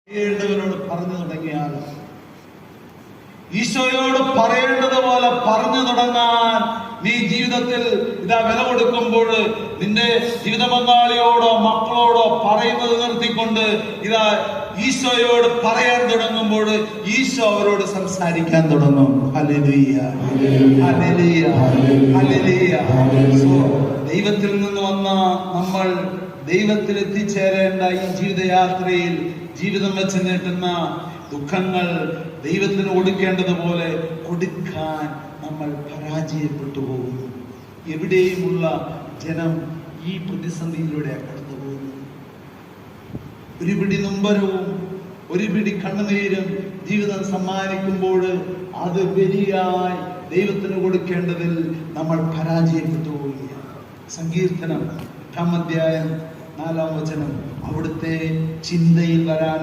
പറയേണ്ടവരോട് പറഞ്ഞു തുടങ്ങിയാൽ, ഈശോയോട് പറയേണ്ടതുപോലെ പറഞ്ഞു തുടങ്ങാൻ നീ ജീവിതത്തിൽ വില കൊടുക്കുമ്പോൾ, നിന്റെ ജീവിത പങ്കാളിയോടോ മക്കളോടോ പറയുന്നത് നിർത്തിക്കൊണ്ട് ഈശോയോട് പറയാൻ തുടങ്ങുമ്പോൾ ഈശോ അവരോട് സംസാരിക്കാൻ തുടങ്ങും. Hallelujah, hallelujah, hallelujah. ദൈവത്തിൽ നിന്ന് വന്ന നമ്മൾ ദൈവത്തിൽ എത്തിച്ചേരേണ്ട ഈ ജീവിതയാത്രയിൽ ജീവിതം വെച്ച് നീട്ടുന്ന ദുഃഖങ്ങൾ ദൈവത്തിന് കൊടുക്കേണ്ടതുപോലെ കൊടുക്കാൻ നമ്മൾ പരാജയപ്പെട്ടു പോകുന്നു. എവിടെയുമുള്ള ജനം ഈ പ്രതിസന്ധിയിലൂടെ കടന്നു പോകുന്നു. ഒരു പിടി നൊമ്പരവും ഒരു പിടി കണ്ണുനീരും ജീവിതം സമ്മാനിക്കുമ്പോൾ അത് ബലിയായി ദൈവത്തിന് കൊടുക്കേണ്ടതിൽ നമ്മൾ പരാജയപ്പെട്ടു പോവുകയാണ്. സങ്കീർത്തനം 8-ാം അധ്യായം 4-ാം വചനം, അവിടുത്തെ ചിന്തയിൽ വരാൻ